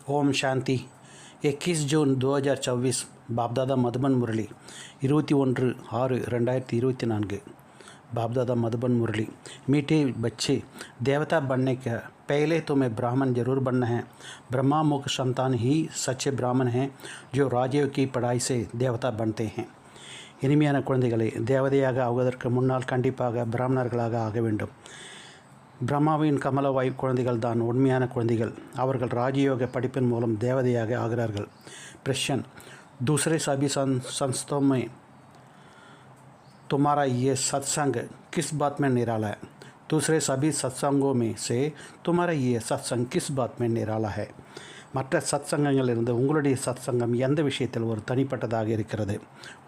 ओम शांति 21 जून 2024 बापदादा मधुबन मुरली 21/6/2024 बापदादा मधुबन मुरली। मीठे बच्चे, देवता बनने का पहले तुम्हें ब्राह्मण जरूर बनना है। ब्रह्मा मुख संतान ही सच्चे ब्राह्मण हैं जो ராஜயோக की पढ़ाई से देवता बनते हैं। இனிமையான குழந்தைகளே, தேவதையாக ஆகுவதற்கு முன்னால் கண்டிப்பாக பிராமணர்களாக ஆக வேண்டும். பிரம்மாவின் கமலவாய் குழந்தைகள் தான் உண்மையான குழந்தைகள். அவர்கள் ராஜயோக படிப்பின் மூலம் தேவதையாக ஆகிறார்கள். प्रश्न, दूसरे सभी संस्थाओं में तुम्हारा ये सत्संग किस बात में निराला है? दूसरे सभी सत्संगों में से तुम्हारा ये सत्संग किस बात में निराला है? மற்ற சத்சங்கங்களிலிருந்து உங்களுடைய சத்சங்கம் எந்த விஷயத்தில் ஒரு தனிப்பட்டதாக இருக்கிறது?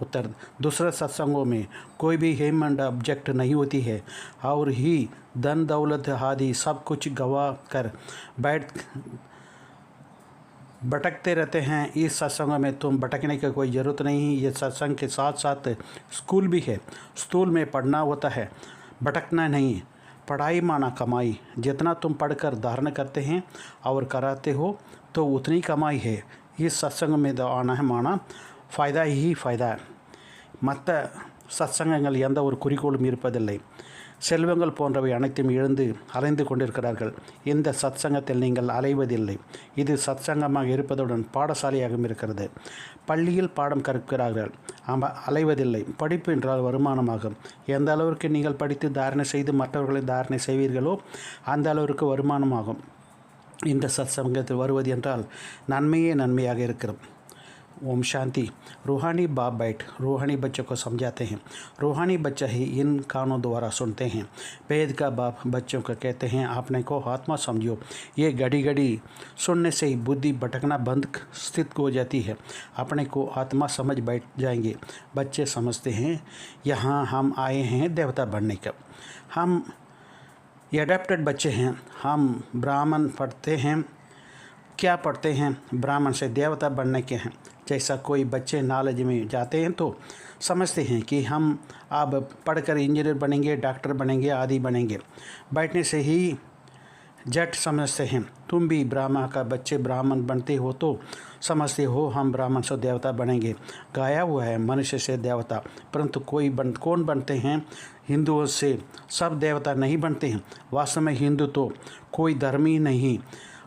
उत्तर, दूसरे सत्संगों में कोई भी हेम एंड ऑब्जेक्ट नहीं होती है और ही धन दौलत आदि सब कुछ गवा कर भटकते रहते हैं। इस सत्संग में तुम भटकने की कोई ज़रूरत नहीं। ये सत्संग के साथ साथ स्कूल भी है। स्कूल में पढ़ना होता है, भटकना नहीं। पढ़ाई माना कमाई। जितना तुम पढ़कर धारण करते हैं और कराते हो तो उतनी कमाई है। इस सत्संग में आना है माना फ़ायदा ही फ़ायदा है. மற்ற சத்சங்கங்கள் எந்த ஒரு குறிக்கோளும் இருப்பதில்லை. செல்வங்கள் போன்றவை அனைத்தும் இழந்து அலைந்து கொண்டிருக்கிறார்கள். இந்த சத்சங்கத்தில் நீங்கள் அலைவதில்லை. இது சத்சங்கமாக இருப்பதுடன் பாடசாலையாகவும் இருக்கிறது. பள்ளியில் பாடம் கற்கிறார்கள், அலைவதில்லை. படிப்பு என்றால் வருமானமாகும். எந்த அளவிற்கு நீங்கள் படித்து தாரணை செய்து மற்றவர்களை தாரணை செய்வீர்களோ அந்த அளவிற்கு வருமானமாகும். இந்த சத்சங்கத்தில் வருவது என்றால் நன்மையே நன்மையாக இருக்கிறது. ओम शांति। रूहानी बाप बैठ रूहानी बच्चों को समझाते हैं। रूहानी बच्चा ही इन कानों द्वारा सुनते हैं। वेद का बाप बच्चों को कहते हैं, अपने को आत्मा समझो। ये घड़ी घड़ी सुनने से ही बुद्धि भटकना बंद स्थित हो जाती है। अपने को आत्मा समझ बैठ जाएंगे। बच्चे समझते हैं यहाँ हम आए हैं देवता बनने का। हम एडेप्टेड बच्चे हैं। हम ब्राह्मण पढ़ते हैं। क्या पढ़ते हैं? ब्राह्मण से देवता बनने के हैं। जैसा कोई बच्चे नॉलेज में जाते हैं तो समझते हैं कि हम अब पढ़कर इंजीनियर बनेंगे, डॉक्टर बनेंगे, आदि बनेंगे। बैठने से ही जट समझते हैं। तुम भी ब्राह्मण का बच्चे ब्राह्मण बनते हो तो समझते हो हम ब्राह्मण से देवता बनेंगे। गाया हुआ है मनुष्य से देवता, परंतु कौन बनते हैं? हिंदुओं से सब देवता नहीं बनते हैं। वास्तव में हिंदू तो कोई धर्म ही नहीं।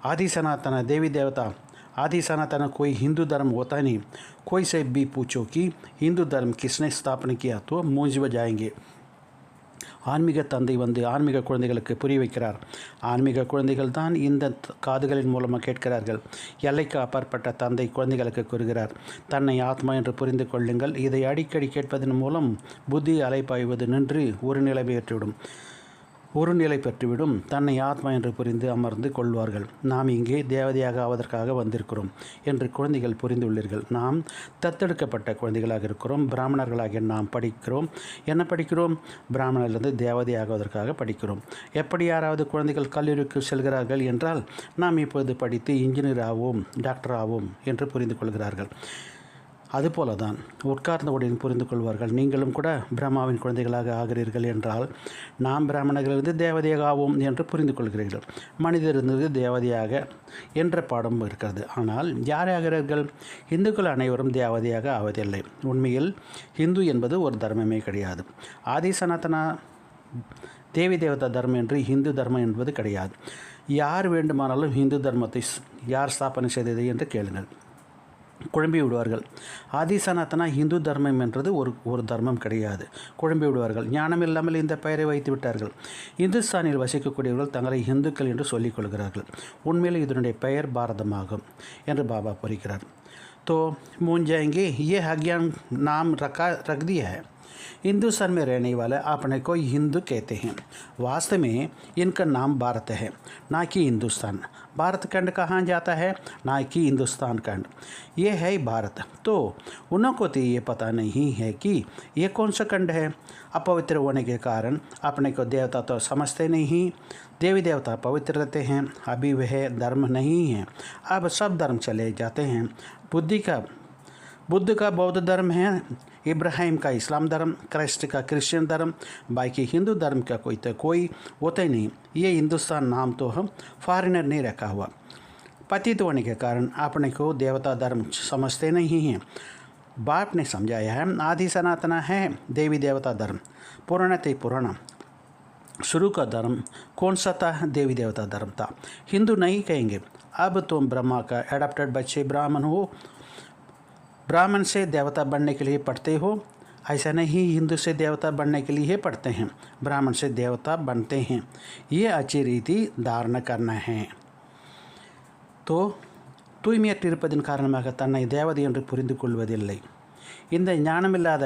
आदि सनातन देवी देवता आदि सनातन कोई हिंदू धर्म होता नहीं। कोई से भी पूछो कि हिंदू धर्म किसने स्थापना किया तो मूंझ बजाएंगे. ஆன்மீக தந்தை வந்து ஆன்மீக குழந்தைகளுக்கு புரிய வைக்கிறார். ஆன்மீக குழந்தைகள் தான் இந்த காதுகளின் மூலமாக கேட்கிறார்கள். எல்லைக்கு அப்பாற்பட்ட தந்தை குழந்தைகளுக்கு கூறுகிறார், தன்னை ஆத்மா என்று புரிந்து கொள்ளுங்கள். இதை அடிக்கடி கேட்பதன் மூலம் புத்தி அலைப்பாய்வது நின்று ஒரு நிலை பெற்றுவிடும். தன்னை ஆத்மா என்று புரிந்து அமர்ந்து கொள்வார்கள். நாம் இங்கே தேவதையாக ஆவதற்காக வந்திருக்கிறோம் என்று குழந்தைகள் புரிந்துள்ளீர்கள். நாம் தத்தெடுக்கப்பட்ட குழந்தைகளாக இருக்கிறோம். பிராமணர்களாக நாம் படிக்கிறோம். என்ன படிக்கிறோம்? பிராமணரிலிருந்து தேவதையாகுவதற்காக படிக்கிறோம். எப்படி யாராவது குழந்தைகள் கல்லூரிக்கு செல்கிறார்கள் என்றால் நாம் இப்போது படித்து இன்ஜினியர் ஆவோம், டாக்டர் ஆவோம் என்று புரிந்து கொள்கிறார்கள். அதுபோல தான் உட்கார்ந்தவுடன் புரிந்து கொள்வார்கள். நீங்களும் கூட பிரம்மாவின் குழந்தைகளாக ஆகிறீர்கள் என்றால் நாம் பிராமணர்களிலிருந்து தேவதையாக ஆவோம் என்று புரிந்து கொள்கிறீர்கள். மனிதரிலிருந்து தேவதையாக என்ற பாடம் இருக்கிறது. ஆனால் யார் ஆகிறார்கள்? இந்துக்கள் அனைவரும் தேவதையாக ஆவதில்லை. உண்மையில் ஹிந்து என்பது ஒரு தர்மமே கிடையாது. ஆதி சனாதன தேவி தேவதா தர்மம் என்று ஹிந்து தர்மம் என்பது கிடையாது. யார் வேண்டுமானாலும் ஹிந்து தர்மத்தை யார் ஸ்தாபனை செய்தது என்று கேளுங்கள், குழம்பி விடுவார்கள். ஆதி சனாத்தனா இந்து தர்மம் என்றது ஒரு தர்மம் கிடையாது. குழம்பி விடுவார்கள். ஞானம் இல்லாமல் இந்த பெயரை வைத்து விட்டார்கள். இந்துஸ்தானில் வசிக்கக்கூடியவர்கள் தங்களை இந்துக்கள் என்று சொல்லிக் கொள்கிறார்கள். உண்மையில் இதனுடைய பெயர் பாரதமாகும் என்று பாபா கூறுகிறார். तो मूंझ जाएंगे, ये अज्ञान नाम रख दिया है। हिंदुस्तान में रहने वाले अपने को हिंदू कहते हैं। वास्तव में इनका नाम भारत है, ना कि हिंदुस्तान। भारत खंड कहाँ जाता है? ना कि हिंदुस्तान खंड। ये है भारत। तो उनको तो ये पता नहीं है कि ये कौन सा खंड है। अपवित्र होने के कारण अपने को देवता तो समझते नहीं। देवी देवता पवित्र रहते हैं। अभी वह धर्म नहीं है। अब सब धर्म चले जाते हैं। बुद्ध का बौद्ध धर्म है, इब्राहिम का इस्लाम धर्म, क्राइस्ट का क्रिश्चियन धर्म, बाकी हिंदू धर्म का कोई होता ही नहीं। ये हिंदुस्तान नाम तो हम फॉरेनर नहीं रखा हुआ। पतित होने के कारण अपने को देवता धर्म समझते नहीं हैं। बाप ने समझाया है आदि सनातन है देवी देवता धर्म, पुराणते पुराण। शुरू का धर्म कौन सा था? देवी देवता धर्म था। हिंदू नहीं कहेंगे। अब तुम ब्रह्मा का एडप्टेड बच्चे ब्राह्मण हो, ब्राह्मण से देवता बनने के लिए पढ़ते हो। ऐसा नहीं, हिंदू से देवता बनने के लिए पढ़ते हैं, ब्राह्मण से देवता बनते हैं। ये अच्छी रीति धारण करना है। तो தூய்மையற்று இருப்பதின் காரணமாக தன்னை தேவதை என்று புரிந்து கொள்வதில்லை. இந்த ஞானமில்லாத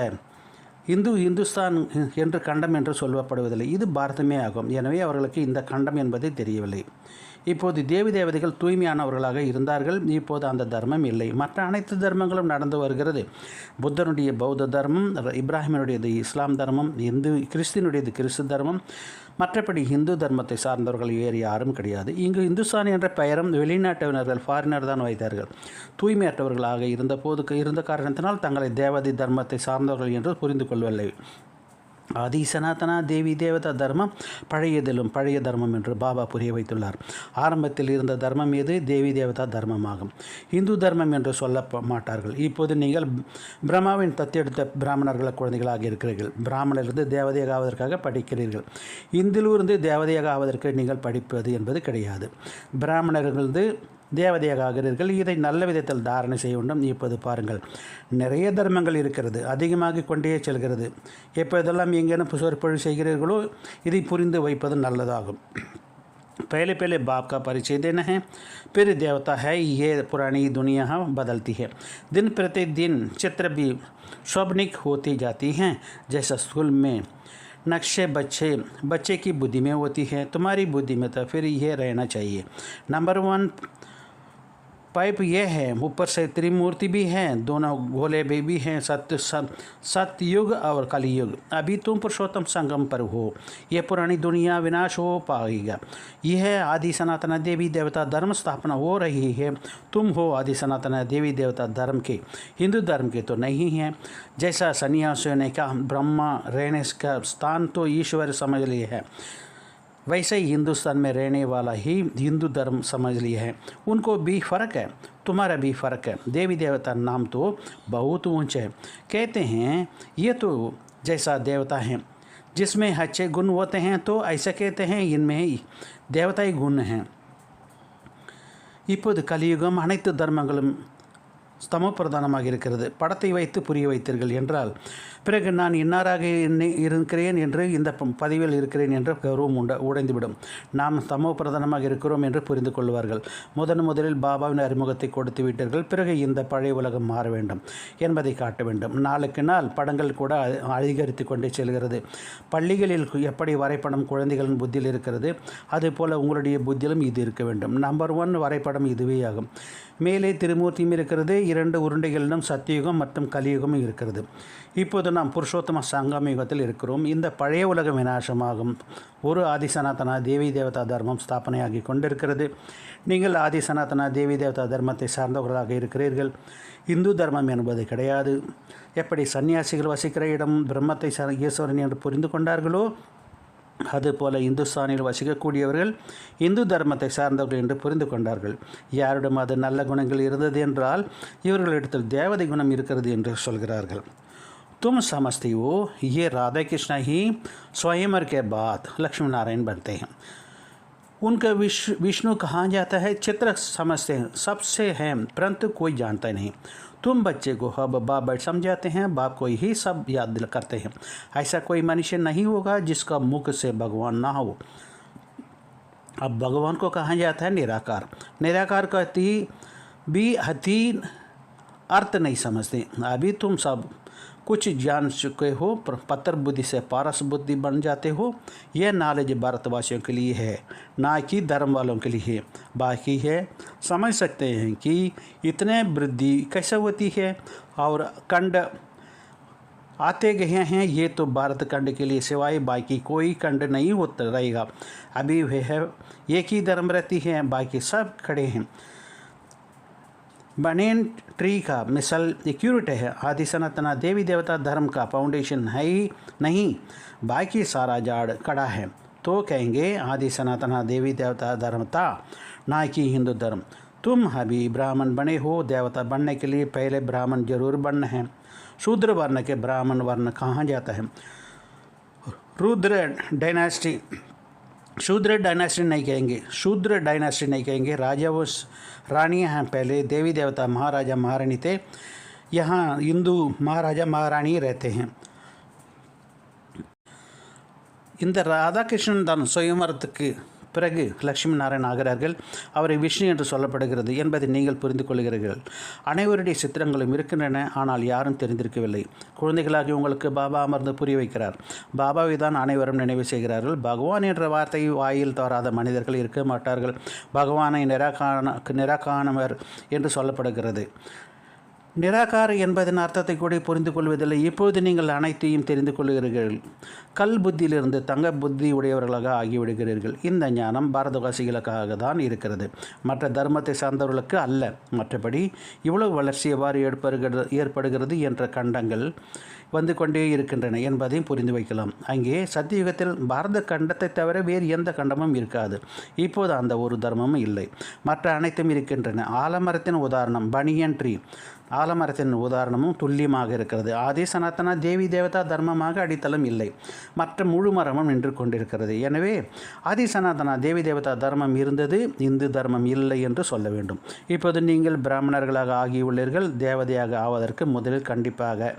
இந்துஸ்தான் என்று கண்டம் என்று சொல்லப்படுவதில்லை. இது பாரதமே ஆகும். எனவே அவர்களுக்கு இந்த கண்டம் என்பது தெரியவில்லை. இப்போது தேவி தேவதைகள் தூய்மையானவர்களாக இருந்தார்கள். இப்போது அந்த தர்மம் இல்லை. மற்ற அனைத்து தர்மங்களும் நடந்து வருகிறது. புத்தனுடைய பௌத்த தர்மம், இப்ராஹிமனுடையது இஸ்லாம் தர்மம், கிறிஸ்தினுடையது கிறிஸ்து தர்மம். மற்றபடி இந்து தர்மத்தை சார்ந்தவர்கள் வேறு யாரும் கிடையாது. இங்கு இந்துஸ்தான் என்ற பெயரும் வெளிநாட்டவர்கள் ஃபாரினர் தான் வைத்தார்கள். தூய்மையற்றவர்களாக இருந்த காரணத்தினால் தங்களை தேவதை தர்மத்தை சார்ந்தவர்கள் என்று புரிந்து கொள்ளவில்லை. ஆதி சனாதன தேவி தேவதா தர்மம் பழையதிலும் பழைய தர்மம் என்று பாபா புரிய வைத்துள்ளார். ஆரம்பத்தில் இருந்த தர்மம் எது? தேவி தேவதா தர்மமாகும். இந்து தர்மம் என்று சொல்ல மாட்டார்கள். இப்போது நீங்கள் பிரம்மாவின் தத்தெடுத்த பிராமணர்கள் குழந்தைகளாக இருக்கிறீர்கள். பிராமணரிலிருந்து தேவதையாக ஆவதற்காக படிக்கிறீர்கள். இந்திலிருந்து தேவதையாக ஆவதற்கு நீங்கள் படிப்பது என்பது கிடையாது. பிராமணரிலிருந்து தேவதையாக ஆகிறீர்கள். இதை நல்ல விதத்தில் தாரணை செய்ய வேண்டும். இப்போது பாருங்கள், நிறைய தர்மங்கள் இருக்கிறது, அதிகமாக கொண்டே செல்கிறது. எப்போதெல்லாம் எங்கேனும் சொற்பொழிவு செய்கிறீர்களோ இதை புரிந்து வைப்பது நல்லதாகும். पहले पहले बाप का परिचय देना है, फिर देवता है। ये पुरानी दुनिया बदलती है। दिन प्रतिदिन चित्र भी स्वप्निक होती जाती हैं। जैसा स्कूल में नक्शे बच्चे की बुद्धि में होती है, तुम्हारी बुद्धि में तो फिर यह रहना चाहिए। नंबर 1 पाइप ये है, ऊपर से त्रिमूर्ति भी हैं, दोनों गोले भी हैं, सतयुग और कलयुग। अभी तुम पुरुषोत्तम संगम पर हो। यह पुरानी दुनिया विनाश हो पाएगा। यह आदि सनातन देवी देवता धर्म स्थापना हो रही है। तुम हो आदि सनातन देवी देवता धर्म के, हिंदू धर्म के तो नहीं हैं। जैसा सन्यासियों ने कहा ब्रह्मा रहने का स्थान तो ईश्वर समझ लिया है, वैसे ही हिंदुस्तान में रहने वाला ही हिंदू धर्म समझ लिया है। उनको भी फ़र्क है, तुम्हारा भी फ़र्क है। देवी देवता नाम तो बहुत ऊंचे है। कहते हैं ये तो जैसा देवता हैं जिसमें अच्छे गुण होते हैं, तो ऐसा कहते हैं इनमें देवताई गुण हैं. இப்போது கலியுகம் அனைத்து தர்மங்களும் ஸ்தமோ பிரதானமாக இருக்கிறது. படத்தை வைத்து புரிய வைத்தீர்கள் என்றால் பிறகு நான் இன்னாராக இருக்கிறேன் என்று இந்த பதிவில் இருக்கிறேன் என்ற கௌரவம் உடைந்துவிடும். நாம் ஸ்தமோ பிரதானமாக இருக்கிறோம் என்று புரிந்து கொள்வார்கள். முதலில் பாபாவின் அறிமுகத்தை கொடுத்து விட்டீர்கள். பிறகு இந்த பழைய உலகம் மாற வேண்டும் என்பதை காட்ட வேண்டும். நாளுக்கு நாள் படங்கள் கூட அதிகரித்து கொண்டே செல்கிறது. பள்ளிகளில் எப்படி வரைபடம் குழந்தைகளின் புத்தியில் இருக்கிறது, அதுபோல் உங்களுடைய புத்தியிலும் இது இருக்க வேண்டும். நம்பர் 1 வரைபடம் இதுவே ஆகும். மேலே திருமூர்த்தியும் இருக்கிறது. 2 உருண்டைகளிலும் சத்தியுகம் மற்றும் கலியுகமும் இருக்கிறது. இப்போது நாம் புருஷோத்தம சங்கம யுகத்தில் இருக்கிறோம். இந்த பழைய உலகம் விநாசமாகும். ஒரு ஆதி சனாதன தேவி தேவதா தர்மம் ஸ்தாபனையாகி கொண்டிருக்கிறது. நீங்கள் ஆதி சனாதன தேவி தேவதா தர்மத்தை சார்ந்தவர்களாக இருக்கிறீர்கள். இந்து தர்மம் என்பது கிடையாது. எப்படி சன்னியாசிகள் வசிக்கிற இடம் பிரம்மத்தை ஈஸ்வரன் என்று புரிந்து கொண்டார்களோ, அதுபோல இந்துஸ்தானில் வசிக்கக்கூடியவர்கள் இந்து தர்மத்தை சார்ந்தவர்கள் என்று புரிந்து கொண்டார்கள். யாரிடம் அது நல்ல குணங்கள் இருந்தது என்றால் இவர்களிடத்தில் தேவதை குணம் இருக்கிறது என்று சொல்கிறார்கள். तुम समझती हो ये राधा कृष्ण ही स्वयंवर के बाद लक्ष्मी नारायण बनते हैं. उनका विष्णु कहाँ जाता है चित्र समझते हैं, सबसे हैं, परंतु कोई जानता नहीं. तुम बच्चे को अब बाप समझाते हैं, बाप को ही सब याद करते हैं. ऐसा कोई मनुष्य नहीं होगा जिसका मुख से भगवान ना हो. अब भगवान को कहाँ जाता है? निराकार का भी हती अर्थ नहीं समझते. अभी तुम सब कुछ जान चुके हो, पत्थर बुद्धि से पारस बुद्धि बन जाते हो. यह नॉलेज भारतवासियों के लिए है, ना कि धर्म वालों के लिए है. बाकी है समझ सकते हैं कि इतने वृद्धि कैसे होती है और खंड आते गए हैं. ये तो भारत खंड के लिए सिवाय बाकी कोई खंड नहीं होता रहेगा. अभी वह एक ही धर्म रहती है, बाकी सब खड़े हैं. बनेन ट्री का मिसल एक्यूरेट है. आदि सनातन देवी देवता धर्म का फाउंडेशन है ही नहीं, बाकी सारा झाड़ खड़ा है. तो कहेंगे आदि सनातन देवी देवता धर्म था, ना कि हिंदू धर्म. तुम अभी ब्राह्मण बने हो, देवता बनने के लिए पहले ब्राह्मण जरूर बनना है। शूद्र वर्ण के ब्राह्मण वर्ण कहाँ जाता है? रुद्र डायनास्टी, शूद्र डायनास्टी नहीं कहेंगे, शूद्र डायनास्टी नहीं कहेंगे। राजा वो रानियाँ हैं, पहले देवी देवता महाराजा महारानी थे। यहाँ हिंदू महाराजा महारानी रहते हैं। இந்த ராதாகிருஷ்ணன் தான் சுயம்வரத்துக்கு பிறகு லட்சுமி நாராயண் ஆகிறார்கள். அவரை விஷ்ணு என்று சொல்லப்படுகிறது என்பதை நீங்கள் புரிந்து கொள்கிறீர்கள். அனைவருடைய சித்திரங்களும் இருக்கின்றன, ஆனால் யாரும் தெரிந்திருக்கவில்லை. குழந்தைகளாகி உங்களுக்கு பாபா அமர்ந்து புரிய வைக்கிறார். பாபாவை தான் அனைவரும் நினைவு செய்கிறார்கள். பகவான் என்ற வார்த்தை வாயில் தவறாத மனிதர்கள் இருக்க மாட்டார்கள். பகவானை நிராகாணவர் என்று சொல்லப்படுகிறது. நிராகார என்பதன் அர்த்தத்தை கூட புரிந்து கொள்வதில்லை. இப்போது நீங்கள் அனைத்தையும் தெரிந்து கொள்கிறீர்கள். கல் புத்தியிலிருந்து தங்க புத்தி உடையவர்களாக ஆகிவிடுகிறீர்கள். இந்த ஞானம் பாரதவாசிகளுக்காக தான் இருக்கிறது, மற்ற தர்மத்தை சார்ந்தவர்களுக்கு அல்ல. மற்றபடி இவ்வளவு வளர்ச்சி எவ்வாறு ஏற்படுகிறது என்ற கண்டங்கள் வந்து கொண்டே இருக்கின்றன என்பதையும் புரிந்து வைக்கலாம். அங்கே சத்தியுகத்தில் பாரத கண்டத்தை தவிர வேறு எந்த கண்டமும் இருக்காது. இப்போது அந்த ஒரு தர்மமும் இல்லை, மற்ற அனைத்தும் இருக்கின்றன. ஆலமரத்தின் உதாரணம் பனியன் ட்ரீ, ஆலமரத்தின் உதாரணமும் துல்லியமாக இருக்கிறது. ஆதி சனாத்தன தேவி தேவதா தர்மமாக அடித்தளம் இல்லை, மற்ற முழு மரமும் நின்று கொண்டிருக்கிறது. எனவே ஆதி சனாதன தேவி தேவதா தர்மம் இருந்தது, இந்து தர்மம் இல்லை என்று சொல்ல வேண்டும். இப்போது நீங்கள் பிராமணர்களாக ஆகியுள்ளீர்கள். தேவதையாக ஆவதற்கு முதலில் கண்டிப்பாக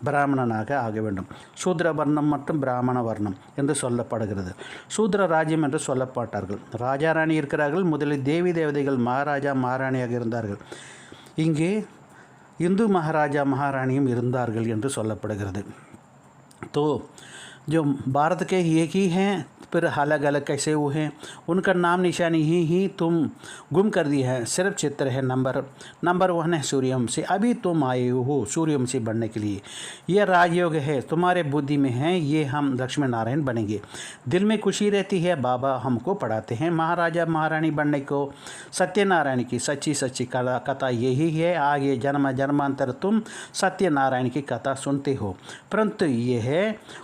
பிராமணனாக ஆக வேண்டும். சூத்ர வர்ணம் மற்றும் பிராமண வர்ணம் என்று சொல்லப்படுகிறது. சூத்ர ராஜ்யம் என்று சொல்லப்பட்டார்கள். ராஜா ராணி இருக்கிறார்கள். முதலில் தேவி தேவதைகள் மகாராஜா மகாராணியாக இருந்தார்கள். இங்கே இந்து மகாராஜா மகாராணியும் இருந்தார்கள் என்று சொல்லப்படுகிறது. तो जो भारत के एक ही हैं, फिर अलग अलग कैसे हुए हैं, उनका नाम निशानी ही तुम गुम कर दिया है। सिर्फ चित्र है। नंबर 1 है सूर्यवंशी। अभी तुम आए हो सूर्यवंशी बनने के लिए। यह राजयोग है, तुम्हारे बुद्धि में है। ये हम लक्ष्मी नारायण बनेंगे। दिल में खुशी रहती है। बाबा हमको पढ़ाते हैं महाराजा महारानी बनने को। सत्यनारायण की सच्ची कथा यही है। आगे जन्म जन्मांतर तुम सत्यनारायण की कथा सुनते हो, परंतु यह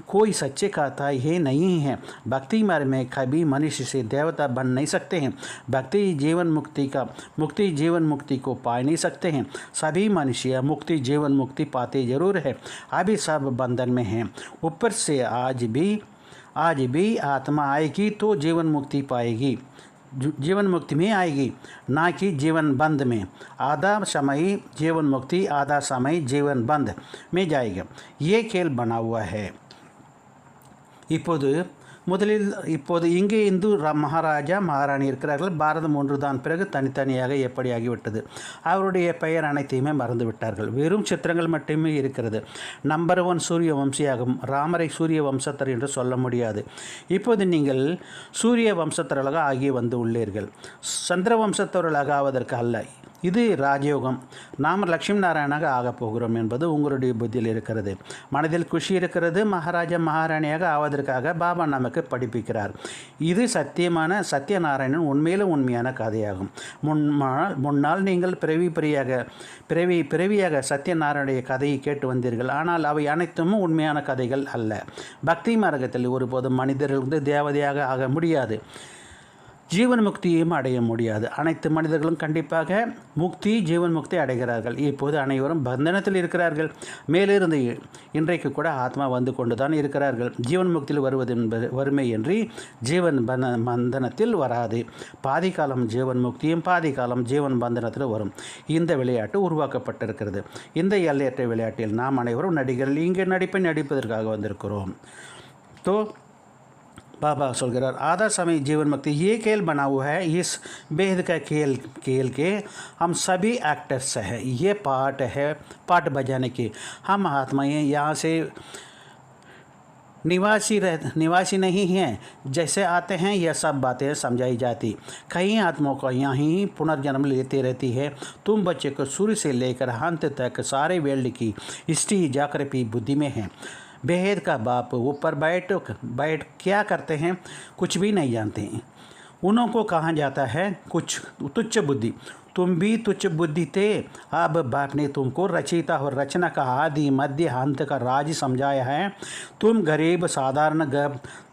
कोई सच्ची कथा ही नहीं है। भक्ति मार्ग में कभी मनुष्य से देवता बन नहीं सकते हैं। भक्ति जीवन मुक्ति को पा नहीं सकते हैं। सभी मनुष्य मुक्ति जीवन मुक्ति पाते जरूर है, अभी सब बंधन में हैं। ऊपर से आज भी आत्मा आएगी तो जीवन मुक्ति पाएगी, जीवन मुक्ति में आएगी, ना कि जीवन बंद में। आधा समय जीवन मुक्ति, आधा समय जीवन बंद में जाएगा। ये खेल बना हुआ है। இப்போது இங்கே இந்து மகாராஜா மகாராணி இருக்கிறார்கள். பாரதம் ஒன்றுதான் பிறகு தனித்தனியாக எப்படியாகிவிட்டது. அவருடைய பெயர் அனைத்தையுமே மறந்துவிட்டார்கள். வெறும் சித்திரங்கள் மட்டுமே இருக்கிறது. நம்பர் 1 சூரிய வம்சியாகும். ராமரை சூரிய வம்சத்தர் என்று சொல்ல முடியாது. இப்போது நீங்கள் சூரிய வம்சத்தர்களாக ஆகி வந்து உள்ளீர்கள், சந்திர வம்சத்தவர்களாக ஆவதற்கு அல்ல. இது ராஜயோகம். நாம் லட்சுமி நாராயணாக ஆகப் போகிறோம் என்பது உங்களுடைய புத்தியில் இருக்கிறது. மனதில் குஷி இருக்கிறது. மகாராஜா மகாராணியாக ஆவதற்காக பாபா நமக்கு படிப்பிக்கிறார். இது சத்யநாராயணன் உண்மையான கதையாகும். முன்னால் நீங்கள் பிறவியாக சத்யநாராயணைய கதையை கேட்டு வந்தீர்கள். ஆனால் அவை அனைத்தும் உண்மையான கதைகள் அல்ல. பக்தி மார்க்கத்தில் ஒருபோதும் மனிதர்கள் தேவதையாக ஆக முடியாது, ஜீவன் முக்தியையும் அடைய முடியாது. அனைத்து மனிதர்களும் கண்டிப்பாக ஜீவன் முக்தி அடைகிறார்கள். இப்போது அனைவரும் பந்தனத்தில் இருக்கிறார்கள். மேலிருந்து இன்றைக்கு கூட ஆத்மா வந்து கொண்டு தான் இருக்கிறார்கள். ஜீவன் முக்தியில் வருவது என்பது வறுமை என்று ஜீவன் பந்தனத்தில் வராது. பாதி காலம் ஜீவன் முக்தியும் பாதி காலம் ஜீவன் பந்தனத்தில் வரும். இந்த விளையாட்டு உருவாக்கப்பட்டிருக்கிறது. இந்த எல்லையற்ற விளையாட்டில் நாம் அனைவரும் நடிகர்கள். இங்கே நடிப்பதற்காக வந்திருக்கிறோம். तो बाबा सोलगरार आधा समय जीवन मुक्ति ये खेल बना हुआ है। इस बेहद का खेल के हम सभी एक्टर्स हैं। ये पार्ट बजाने के हम आत्माएं यहाँ से निवासी नहीं हैं। जैसे आते हैं यह सब बातें समझाई जाती। कई आत्माओं को यहाँ ही पुनर्जन्म लेती रहती है। तुम बच्चे को सूर्य से लेकर अंत तक सारे वर्ल्ड की हिस्ट्री जागृति बुद्धि में है। बेहद का बाप ऊपर बैठ क्या करते हैं, कुछ भी नहीं जानते हैं। उन्हों को कहा जाता है कुछ तुच्छ बुद्धि। तुम भी तुच्छ बुद्धि थे। अब बाप ने तुमको रचयिता और रचना का आदि मध्य अंत का राज समझाया है। तुम गरीब साधारण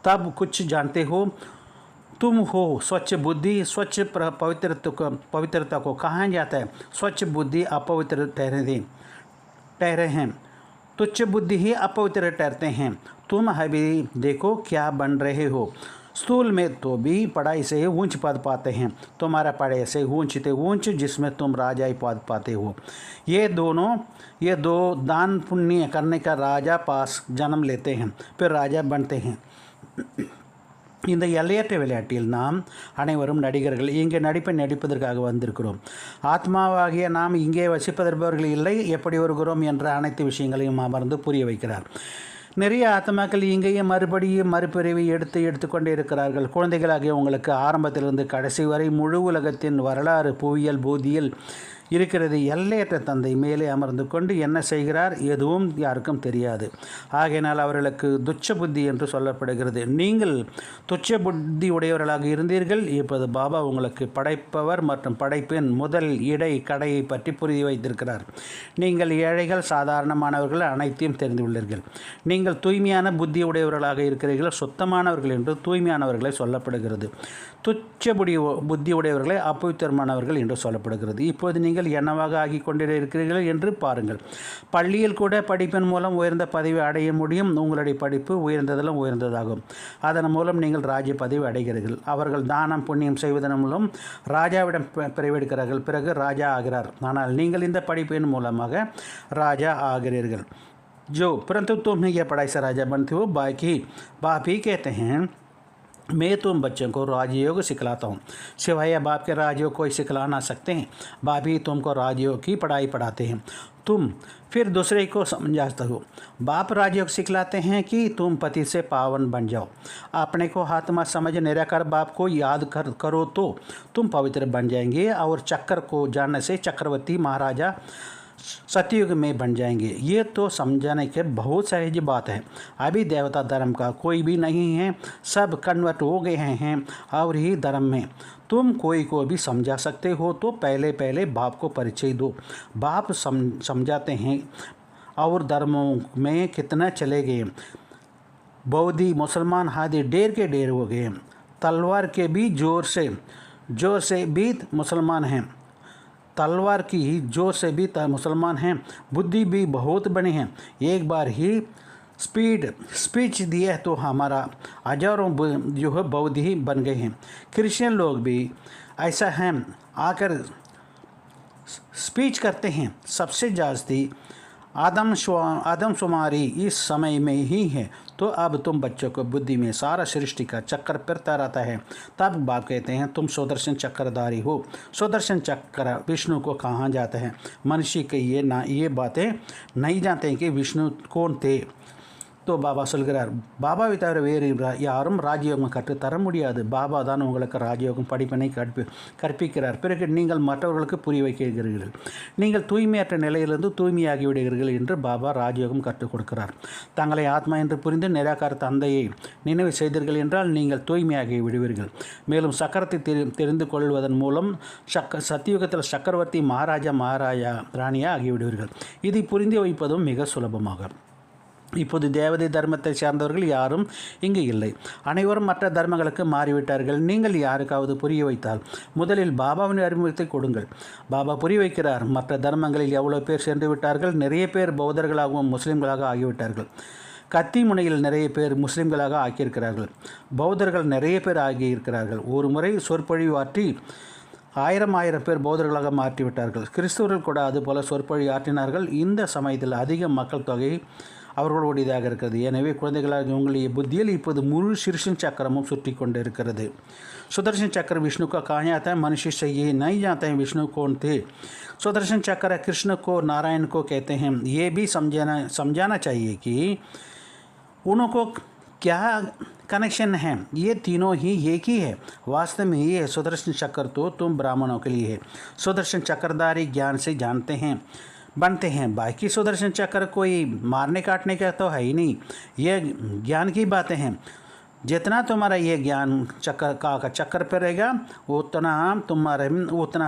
तब कुछ जानते हो। तुम हो स्वच्छ बुद्धि, स्वच्छ पवित्रता को कहा जाता है स्वच्छ बुद्धि अपवित्र ठहरे हैं, तुच्छ बुद्धि ही अपवित्र ठहरते हैं। तुम अभी देखो क्या बन रहे हो। स्कूल में तो भी पढ़ाई से ऊंच पद पाते हैं, तुम्हारा पढ़ाई से ऊंचते ऊंच जिसमें तुम राजाई पद पाते हो। ये दो दान पुण्य करने का राजा पास जन्म लेते हैं, फिर राजा बनते हैं। இந்த எல்லையற்ற விளையாட்டில் நாம் அனைவரும் நடிகர்கள். இங்கே நடிப்பதற்காக வந்திருக்கிறோம். ஆத்மாவாகிய நாம் இங்கே வசிப்பதற்கு இல்லை, எப்படி வருகிறோம் என்ற அனைத்து விஷயங்களையும் அமர்ந்து புரிய வைக்கிறார். நிறைய ஆத்மாக்கள் இங்கேயே மறுபிறவி எடுத்துக்கொண்டே இருக்கிறார்கள். குழந்தைகளாகிய உங்களுக்கு ஆரம்பத்திலிருந்து கடைசி வரை முழு உலகத்தின் வரலாறு, புவியியல், பூதியில் இருக்கிறது. எல்லையற்ற தந்தை மேலே அமர்ந்து கொண்டு என்ன செய்கிறார் எதுவும் யாருக்கும் தெரியாது. ஆகையினால் அவர்களுக்கு துச்ச புத்தி என்று சொல்லப்படுகிறது. நீங்கள் துச்ச புத்தி உடையவர்களாக இருந்தீர்கள். இப்போது பாபா உங்களுக்கு படைப்பவர் மற்றும் படைப்பின் முதல் இடை கடையை பற்றி புரிய வைத்திருக்கிறார். நீங்கள் ஏழைகள், சாதாரணமானவர்கள், அனைத்தையும் தெரிந்துள்ளீர்கள். நீங்கள் தூய்மையான புத்தி உடையவர்களாக இருக்கிறீர்கள். சுத்தமானவர்கள் என்று தூய்மையானவர்களை சொல்லப்படுகிறது. துச்ச புத்தி உடையவர்களை அப்பவித்திரமானவர்கள் என்று சொல்லப்படுகிறது. இப்போது நீங்கள் என்னவாக ஆகி கொண்டிருக்கிறீர்கள் என்று பாருங்கள். பள்ளியில் கூட படிப்பின் மூலம் உயர்ந்த பதவி அடைய முடியும். உங்களுடைய படிப்பு உயர்ந்ததிலும் உயர்ந்ததாகும். அதன் மூலம் நீங்கள் ராஜ்ய பதவி அடைகிறீர்கள். அவர்கள் தானம் புண்ணியம் செய்வதன் மூலம் ராஜாவிடம் பிறவெடுக்கிறார்கள், பிறகு ராஜா ஆகிறார். ஆனால் நீங்கள் இந்த படிப்பின் மூலமாக ராஜா ஆகிறீர்கள். जो परंतु तुम ये पढ़ाई से राजा बनते हो। बाप ही कहते हैं मैं तुम बच्चों को राजयोग सिखलाता हूँ, सिवाय बाप के राजयोग कोई सिखला ना सकते हैं। बाप ही तुमको राजयोग की पढ़ाई पढ़ाते हैं, तुम फिर दूसरे को समझाते हो। बाप राजयोग सिखलाते हैं कि तुम पति से पावन बन जाओ। अपने को आत्मा समझ निराकार बाप को याद करो तो तुम पवित्र बन जाएंगे और चक्कर को जानने से चक्रवर्ती महाराजा सतयुग में बन जाएंगे। ये तो समझाने के बहुत सहज बात है। अभी देवता धर्म का कोई भी नहीं है, सब कन्वर्ट हो गए हैं और ही धर्म में। तुम कोई को भी समझा सकते हो तो पहले बाप को परिचय दो। बाप समझाते हैं और धर्मों में कितना चले गए। बौद्धी, मुसलमान आदि ढेर के ढेर हो गए। तलवार के भी जोर से भी मुसलमान हैं, तलवार की जोर से भी मुसलमान हैं। बुद्धि भी बहुत बनी है। एक बार ही स्पीच दिए तो हमारा हजारों जो है बौद्ध ही बन गए हैं। क्रिश्चियन लोग भी ऐसा हैं, आकर स्पीच करते हैं। सबसे जास्ती आदमशुमारी इस समय में ही है। तो अब तुम बच्चों को बुद्धि में सारा सृष्टि का चक्कर फिरता रहता है। तब बाप कहते हैं तुम सुदर्शन चक्रधारी हो। सुदर्शन चक्र विष्णु को कहा जाता है। मनुष्य के ये बातें नहीं जानते हैं कि विष्णु कौन थे। तो பாபா சொல்கிறார், பாபாவை தவிர வேறு யாரும் ராஜயோகம் கற்றுத்தர முடியாது. பாபா தான் உங்களுக்கு ராஜயோகம் படிப்பினை கற்பிக்கிறார். பிறகு நீங்கள் மற்றவர்களுக்கு புரிய வைக்கிறீர்கள். நீங்கள் தூய்மையற்ற நிலையிலிருந்து தூய்மையாகி விடுகிறீர்கள் என்று பாபா ராஜயோகம் கற்றுக் கொடுக்கிறார். தங்களை ஆத்மா என்று புரிந்து நிராகார தந்தையை நினைவு செய்தீர்கள் என்றால் நீங்கள் தூய்மையாகி விடுவீர்கள். மேலும் சக்கரத்தை தெரிந்து கொள்வதன் மூலம் சத்தியுகத்தில் சக்கரவர்த்தி மகாராஜா ராணியாக ஆகிவிடுவீர்கள். இதை புரிந்து வைப்பதும் மிக சுலபமாகும். இப்போது தேவதை தர்மத்தை சேர்ந்தவர்கள் யாரும் இங்கு இல்லை. அனைவரும் மற்ற தர்மங்களுக்கு மாறிவிட்டார்கள். நீங்கள் யாருக்காவது புரிய வைத்தால் முதலில் பாபாவின் அறிமுகத்தை கொடுங்கள். பாபா புரிய வைக்கிறார். மற்ற தர்மங்களில் எவ்வளோ பேர் சென்று விட்டார்கள். நிறைய பேர் பௌத்தர்களாகவும் முஸ்லீம்களாக ஆகிவிட்டார்கள். கத்தி முனையில் நிறைய பேர் முஸ்லீம்களாக ஆக்கியிருக்கிறார்கள். பௌத்தர்கள் நிறைய பேர் ஆகியிருக்கிறார்கள். ஒரு முறை சொற்பொழிவு ஆற்றி ஆயிரம் பேர் பௌத்தர்களாக மாற்றிவிட்டார்கள். கிறிஸ்தவர்கள் கூட அதுபோல சொற்பொழி ஆற்றினார்கள். இந்த சமயத்தில் அதிக மக்கள் தொகை அவர்களுடையதாக இருக்கிறது. எனவே குழந்தைகளாக உங்களுடைய புத்தியில் இப்போது முழு சிருஷன் சக்கரமும் சுற்றி கொண்டு இருக்கிறது. सुदर्शन चक्र विष्णु का कहा जाता है। मनुष्य से ये नहीं जानते हैं विष्णु कौन थे। सुदर्शन चक्र कृष्ण को, नारायण को कहते हैं। ये भी समझाना चाहिए कि उनको क्या कनेक्शन है। ये तीनों ही एक ही है। वास्तव में ये सुदर्शन चक्र तो तुम ब्राह्मणों के लिए है। सुदर्शन चक्रधारी ज्ञान से जानते हैं बनते हैं। बाकी सुदर्शन चक्र कोई मारने काटने का तो है ही नहीं, ये ज्ञान की बातें हैं। जितना तुम्हारा ये ज्ञान चक्कर का चक्कर पे रहेगा उतना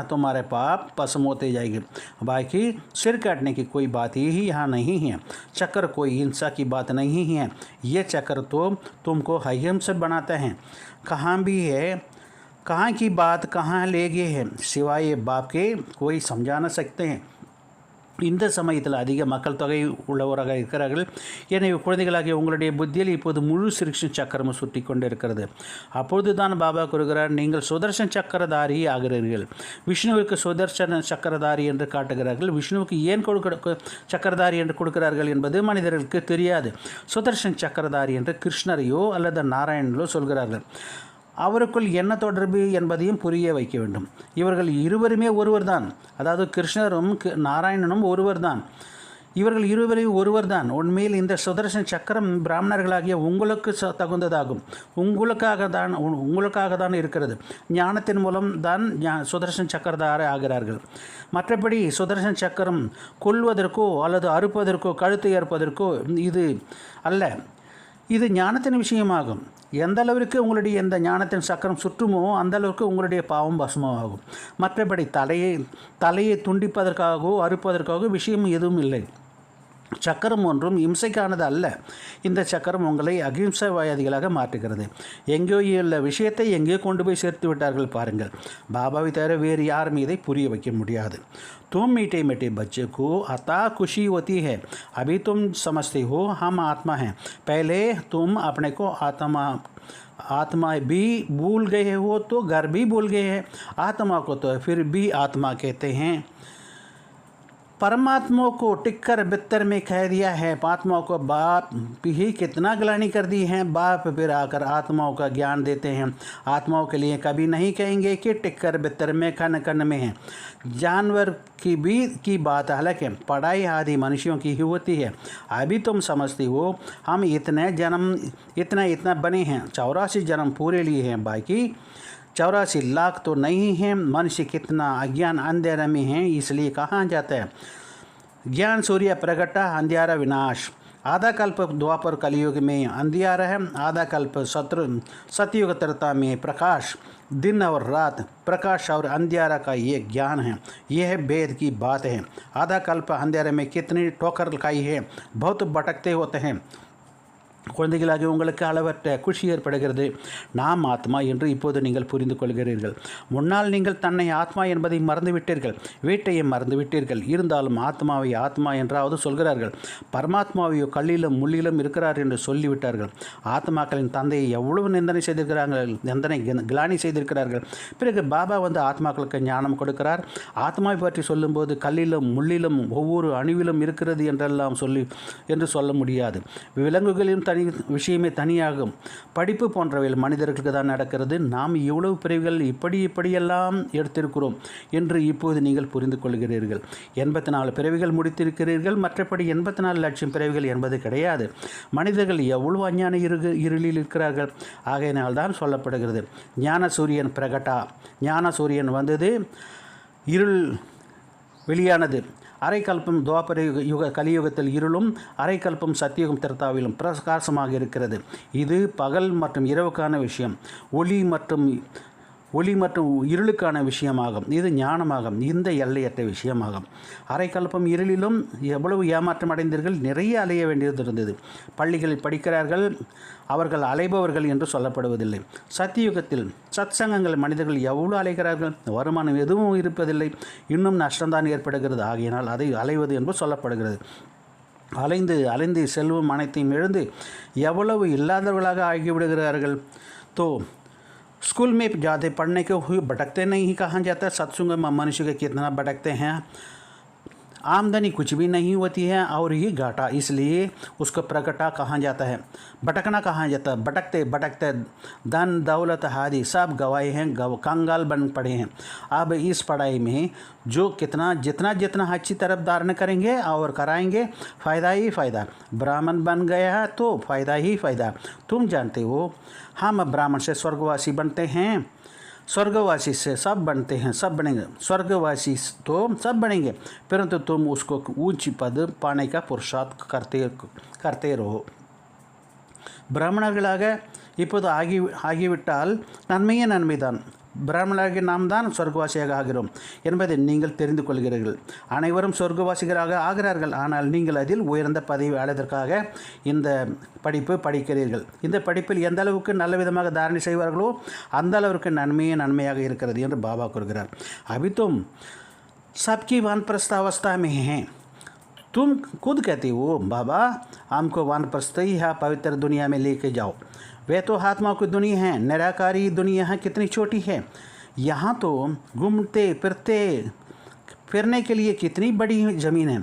तुम्हारे पाप भस्म होते जाएंगे। बाकी सिर काटने की कोई बात ही यहाँ नहीं है। चक्कर कोई हिंसा की बात नहीं है। ये चक्कर तो तुमको अहिंसक बनाता है। कहाँ भी है, कहाँ की बात कहाँ ले गए हैं, सिवाय बाप के कोई समझा न सकते हैं। இந்த சமயத்தில் அதிக மக்கள் தொகை உள்ளவராக இருக்கிறார்கள். எனவே குழந்தைகளாகிய உங்களுடைய புத்தியில் இப்போது முழு சிருஷ்ண சக்கரமும் சுற்றி கொண்டு இருக்கிறது. அப்பொழுது தான் பாபா கூறுகிறார், நீங்கள் சுதர்சன சக்கரதாரி ஆகிறீர்கள். விஷ்ணுவிற்கு சுதர்சன சக்கரதாரி என்று காட்டுகிறார்கள். விஷ்ணுவுக்கு ஏன் சக்கரதாரி என்று கொடுக்கிறார்கள் என்பது மனிதர்களுக்கு தெரியாது. சுதர்சன சக்கரதாரி என்று கிருஷ்ணரையோ அல்லது நாராயணனோ சொல்கிறார்கள். அவருக்குள் என்ன தொடர்பு என்பதையும் புரிய வைக்க வேண்டும். இவர்கள் இருவருமே ஒருவர் தான். அதாவது கிருஷ்ணரும் நாராயணனும் ஒருவர் தான். இவர்கள் இருவரையும் ஒருவர் தான். உண்மையில் இந்த சுதர்சன சக்கரம் பிராமணர்களாகிய உங்களுக்கு தகுந்ததாகும். உங்களுக்காக தான் இருக்கிறது. ஞானத்தின் மூலம் தான் சுதர்சன சக்கரதாரி ஆகிறார்கள். மற்றபடி சுதர்சன சக்கரம் கொல்வதற்கோ அல்லது அறுப்பதற்கோ கழுத்தை அறுப்பதற்கோ இது அல்ல. இது ஞானத்தின் விஷயமாகும். எந்த அளவிற்கு உங்களுடைய இந்த ஞானத்தின் சக்கரம் சுற்றுமோ அந்த அளவுக்கு உங்களுடைய பாவம் பஸ்மமாகும். மற்றபடி தலையை துண்டிப்பதற்காகவோ அறுப்பதற்காகவோ விஷயம் எதுவும் இல்லை. சக்கரம் ஒன்றும் இம்சைக்கானது அல்ல. இந்த சக்கரம் உங்களை அகிம்சைவாதிகளாக மாற்றுகிறது. எங்கேயோ உள்ள விஷயத்தை எங்கேயோ கொண்டு போய் சேர்த்து விட்டார்கள் பாருங்கள். பாபாவை தவிர வேறு யாரும் இதை புரிய வைக்க முடியாது. तुम मीठे मीठे बच्चे को अता खुशी होती है। अभी तुम समझते हो हम आत्मा हैं। पहले तुम अपने को आत्मा भी भूल गए हो तो घर भी भूल गए हैं। आत्मा को तो फिर भी आत्मा कहते हैं। परमात्मा को टिक्कर बित्तर में कह दिया है। आत्माओं को बाप ही कितना ग्लानि कर दी है। बाप फिर आकर आत्माओं का ज्ञान देते हैं। आत्माओं के लिए कभी नहीं कहेंगे कि टिक्कर बित्तर में कन कन में है। जानवर की बात अलग है। पढ़ाई आदि मनुष्यों की ही होती है। अभी तुम समझते हो हम इतना बने हैं। 84 जन्म पूरे लिए हैं। बाकी 84 लाख तो नहीं है। मनुष्य कितना अज्ञान अंधेरा में है। इसलिए कहा जाता है ज्ञान सूर्य प्रगटा अंधियारा विनाश। आधा कल्प द्वापर कलयुग में अंधियारा है। आधा कल्प सतयुग त्रेता में प्रकाश। दिन और रात प्रकाश और अंधियारा का ये ज्ञान है। यह भेद की बात है। आधा कल्प अंधेरे में कितनी ठोकर खाई है। बहुत भटकते होते हैं। குழந்தைகளாகிய உங்களுக்கு அளவற்ற குஷி ஏற்படுகிறது. நாம் ஆத்மா என்று இப்போது நீங்கள் புரிந்து கொள்கிறீர்கள். முன்னால் நீங்கள் தன்னை ஆத்மா என்பதை மறந்துவிட்டீர்கள். வீட்டையே மறந்துவிட்டீர்கள். இருந்தாலும் ஆத்மாவை ஆத்மா என்றாவது சொல்கிறார்கள். பரமாத்மாவையோ கல்லிலும் முள்ளிலும் இருக்கிறார் என்று சொல்லிவிட்டார்கள். ஆத்மாக்களின் தந்தையை எவ்வளவு நிந்தனை கிளானி செய்திருக்கிறார்கள். பிறகு பாபா வந்து ஆத்மாக்களுக்கு ஞானம் கொடுக்கிறார். ஆத்மாவை பற்றி சொல்லும்போது கல்லிலும் முள்ளிலும் ஒவ்வொரு அணுவிலும் இருக்கிறது என்று சொல்ல முடியாது. விலங்குகளின் விஷயமே தனியாகும். படிப்பு போன்றவையில் மனிதர்களுக்கு தான் நடக்கிறது. நாம் இவ்வளவு பிறவிகள் இப்படியெல்லாம் எடுத்திருக்கிறோம் என்று இப்போது நீங்கள் புரிந்து கொள்கிறீர்கள். 84 பிறவிகள் முடித்திருக்கிறீர்கள். மற்றபடி 84 லட்சம் பிறவிகள் என்பது கிடையாது. மனிதர்கள் எவ்வளவு அஞ்ஞான இருளில் இருக்கிறார்கள். ஆகையினால் தான் சொல்லப்படுகிறது ஞான சூரியன் பிரகட்டா. ஞான சூரியன் வந்தது, இருள் வெளியானது. அரைக்கல்பம் துவாபர கலியுகத்தில் இருளும், அரைக்கல்பம் சத்தியுகம் திரத்தாவிலும் பிரகாசமாக இருக்கிறது. இது பகல் மற்றும் இரவுக்கான விஷயம். ஒளி மற்றும் இருளுக்கான விஷயமாகும். இது ஞானமாகும். இந்த எல்லையற்ற விஷயமாகும். அரைக்கல்பம் இருளிலும் எவ்வளவு ஏமாற்றம் அடைந்தீர்கள். நிறைய அலைய வேண்டியது இருந்தது. பள்ளிகளில் படிக்கிறார்கள், அவர்கள் அலைபவர்கள் என்று சொல்லப்படுவதில்லை. சத்தியுகத்தில் சத்சங்கங்கள் மனிதர்கள் எவ்வளவு அலைகிறார்கள். வருமானம் எதுவும் இருப்பதில்லை. இன்னும் நஷ்டம்தான் ஏற்படுகிறது. ஆகையினால் அதை அலைவது என்று சொல்லப்படுகிறது. அலைந்து செல்வம் அனைத்தையும் எழுந்து எவ்வளவு இல்லாதவர்களாக ஆகிவிடுகிறார்கள். स्कूल में ज़्यादा पढ़ने के हुए भटकते नहीं कहा जाता। सत्संग में मनुष्य के कितना भटकते हैं। आमदनी कुछ भी नहीं होती है और ये घाटा, इसलिए उसको प्रगटा कहा जाता है, भटकना कहा जाता है। भटकते भटकते धन दौलत आदि सब गवाए हैं, कंगाल बन पड़े हैं। अब इस पढ़ाई में जो जितना अच्छी तरफ धारण करेंगे और कराएंगे, फ़ायदा ही फ़ायदा। ब्राह्मण बन गया है तो फ़ायदा ही फ़ायदा। तुम जानते हो हम ब्राह्मण से स्वर्गवासी बनते हैं। स्वर्गवासी से सब बनते हैं, सब बनेंगे। स्वर्गवासी तो सब बनेंगे, परंतु तुम उसको ऊंची पद पाने का पुरुषार्थ करते रहो। பிராமணர்களாக இப்போது ஆகிவிட்டால் நன்மையே நன்மைதான். பிராமணராகிய நாம் தான் சொர்க்கவாசியாக ஆகிறோம் என்பதை நீங்கள் தெரிந்து கொள்கிறீர்கள். அனைவரும் சொர்க்கவாசிகளாக ஆகிறார்கள். ஆனால் நீங்கள் அதில் உயர்ந்த பதவி அடைவதற்காக இந்த படிப்பு படிக்கிறீர்கள். இந்த படிப்பில் எந்த அளவுக்கு நல்ல விதமாக தாரணை செய்வார்களோ அந்த அளவுக்கு நன்மையே நன்மையாக இருக்கிறது என்று பாபா கூறுகிறார். अभी तुम सबकी वानप्रस्थ अवस्था में हैं. तुम खुद कहते हो बाबा हमको वानप्रस्थ ही है पवित्र दुनिया में लेके जाओ. वे तो आत्माओं की दुनिया है, निराकारी दुनिया है कितनी छोटी है. यहाँ तो घूमते फिरने के लिए कितनी बड़ी ज़मीन है.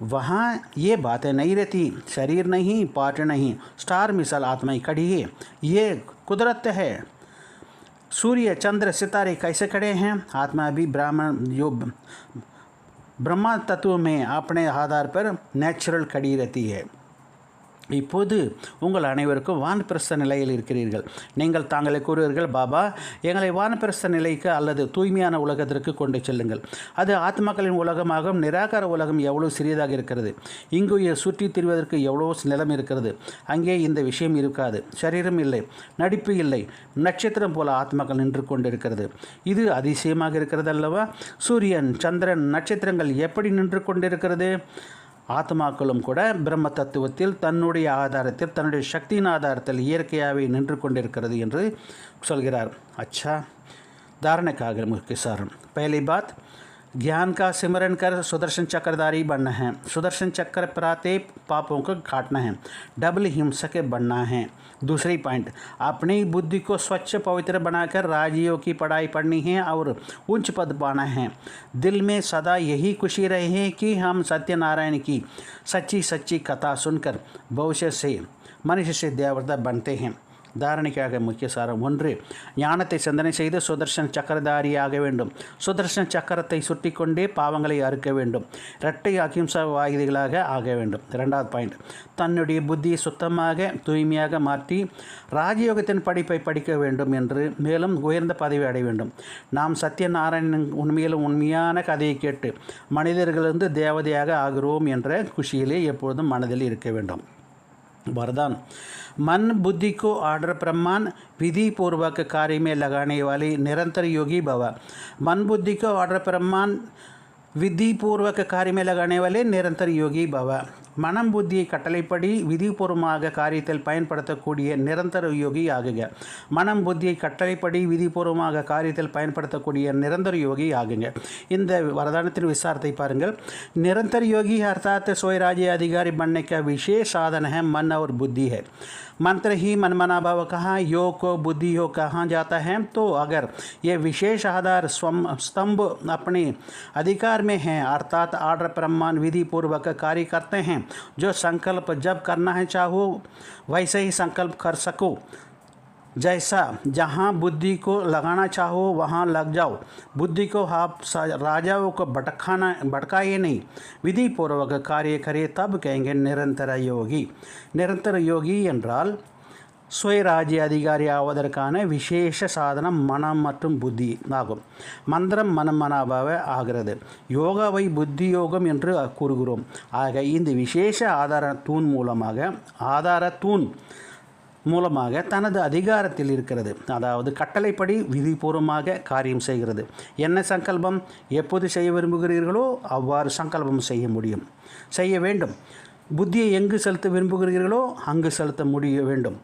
वहाँ ये बातें नहीं रहती. शरीर नहीं, पार्ट नहीं, स्टार मिसाल आत्माएं खड़ी है. ये कुदरत है. सूर्य चंद्र सितारे कैसे खड़े हैं. आत्मा भी ब्रह्मा तत्व में अपने आधार पर नेचुरल खड़ी रहती है. இப்போது உங்கள் அனைவருக்கும் வானப்பிரஸ்த நிலையில் இருக்கிறீர்கள். நீங்கள் தாங்களே கூறுவீர்கள் பாபா எங்களை வானப்பிரஸ்த நிலைக்கு அல்லது தூய்மையான உலகத்திற்கு கொண்டு செல்லுங்கள். அது ஆத்மாக்களின் உலகமாகும். நிராகார உலகம் எவ்வளோ சிறியதாக இருக்கிறது. இங்கு சுற்றி திரிவதற்கு எவ்வளோ நிலம் இருக்கிறது. அங்கே இந்த விஷயம் இருக்காது. சரீரம் இல்லை, நடிப்பு இல்லை. நட்சத்திரம் போல ஆத்மாக்கள் நின்று கொண்டிருக்கிறது. இது அதிசயமாக இருக்கிறது அல்லவா. சூரியன், சந்திரன், நட்சத்திரங்கள் எப்படி நின்று கொண்டிருக்கிறது. ஆத்மாக்களும் கூட பிரம்ம தத்துவத்தில் தன்னுடைய ஆதாரத்தில் தன்னுடைய சக்தியின் ஆதாரத்தில் இயற்கையாகவே நின்று கொண்டிருக்கிறது என்று சொல்கிறார். अच्छा धारणा का अगर मुख्य सारण. पहली बात ज्ञान का सिमरन कर सुदर्शन चक्रधारी बनना है. सुदर्शन चक्र प्राते पापों को काटना है. डबल हिंसक बनना है. दूसरी पॉइंट अपनी बुद्धि को स्वच्छ पवित्र बनाकर राजियों की पढ़ाई पढ़नी है और उच्च पद पाना है. दिल में सदा यही खुशी रहे कि हम सत्यनारायण की सच्ची कथा सुनकर भविष्य से मनुष्य से देवता बनते हैं. தாரணைக்காக முக்கிய சாரம். 1 ஞானத்தை சிந்தனை செய்து சுதர்ஷன் சக்கரதாரியாக வேண்டும். சுதர்ஷன் சக்கரத்தை சுற்றி கொண்டே பாவங்களை அறுக்க வேண்டும். இரட்டை அகிம்சாவாதிகளாக ஆக வேண்டும். 2வது பாயிண்ட் தன்னுடைய புத்தியை சுத்தமாக தூய்மையாக மாற்றி ராஜயோகத்தின் படிப்பை படிக்க வேண்டும் என்று மேலும் உயர்ந்த பதவி அடைய வேண்டும். நாம் சத்யநாராயணன் உண்மையான கதையை கேட்டு மனிதர்களிருந்து தேவதையாக ஆகிறோம் என்ற குஷியிலே எப்பொழுதும் மனதில் இருக்க வேண்டும். वरदान मन बुद्धि को आर्डर प्रमाण विधि पूर्वक कार्य में लगाने वाली निरंतर योगी भव. मन बुद्धि को आर्डर प्रमाण विधि पूर्वक कार्य में लगाने वाले निरंतर योगी भव. மனம் புத்தியை கட்டளைப்படி விதிபூர்வமாக காரியத்தில் பயன்படுத்தக்கூடிய நிரந்தர யோகி ஆகுங்க. மனம் புத்தியை கட்டளைப்படி விதிபூர்வமாக காரியத்தில் பயன்படுத்தக்கூடிய நிரந்தர யோகி ஆகுங்க. இந்த वरदानத்தின் विस्तारத்தை பாருங்கள். निरंतर योगी अर्थात स्वराज्य अधिकारी बनने का विशेष साधन है मन और बुद्धि है. मंत्र ही मनमना भाव कहा, योग को बुद्धि हो कहा जाता है. तो अगर ये विशेष आधार स्तंभ अपने अधिकार में हैं अर्थात आर्डर प्रमाण विधि पूर्वक कार्य करते हैं. जो संकल्प जब करना है चाहो वैसे ही संकल्प कर सको. जैसा जहाँ बुद्धि को लगाना चाहो वहाँ लग जाओ. बुद्धि को आप राजाओं को भटकाए नहीं. विधि पूर्वक कार्य करे तब कहेंगे निरंतर योगी. निरंतर योगी என்றால் சுயராஜ்ய அதிகாரி ஆவதற்கான விசேஷ சாதனம் மனம் மற்றும் புத்தி ஆகும். மந்திரம் மனம் மனாபாவ ஆகிறது. யோகாவை புத்தி யோகம் என்று கூறுகிறோம். ஆக இந்த விசேஷ ஆதார தூண் மூலமாக தனது அதிகாரத்தில் இருக்கிறது. அதாவது கட்டளைப்படி விதிபூர்வமாக காரியம் செய்கிறது. என்ன சங்கல்பம் எப்போது செய்ய விரும்புகிறீர்களோ அவ்வாறு சங்கல்பம் செய்ய வேண்டும். புத்தியை எங்கு செலுத்த விரும்புகிறீர்களோ அங்கு செலுத்த முடிய வேண்டும்.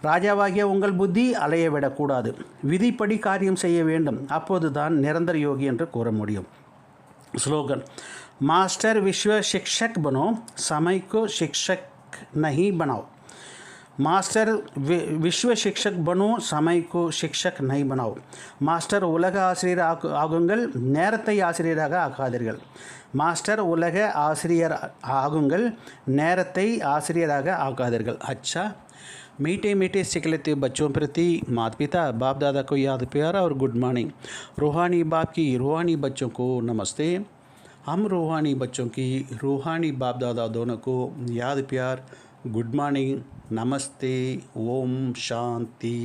ராஜாவாகிய உங்கள் புத்தி அலைய விடக்கூடாது. விதிப்படி காரியம் செய்ய வேண்டும். அப்போது தான் நிரந்தர யோகி என்று கூற முடியும். ஸ்லோகன் मास्टर विश्व शिक्षक बनो, समय को शिक्षक नहीं बनाओ. மாஸ்டர் விஸ்வ சிக்ஷக் பனோ சமயக்கு சிக்ஷக் நை பனாவ். மாஸ்டர் உலக ஆசிரியர் ஆகுங்கள், நேரத்தை ஆசிரியராக ஆக்காதீர்கள். மாஸ்டர் உலக ஆசிரியர் ஆகுங்கள், நேரத்தை ஆசிரியராக ஆக்காதீர்கள். अच्छा मीठे मीठे सिखलते बच्चों प्रति माता पिता बाप दादा को याद प्यार और गुड मॉर्निंग. रूहानी बाप की रूहानी बच्चों को नमस्ते. हम रूहानी बच्चों की रूहानी बाप दादा दोनों को याद प्यार, गुड मॉर्निंग, नमस्ते, ओम शांति.